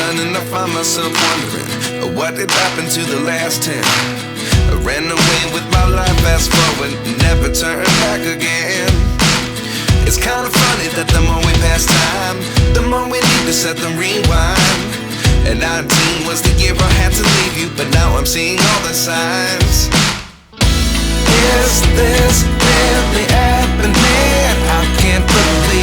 done, and I find myself wondering what did happen to the last 10. I ran away with my life, fast forward, never turn back again. It's kind of funny that the more we pass time, the more we need to set them rewind. And 19 was the year I had to leave you, but now I'm seeing all the signs. Is this really happening? I can't believe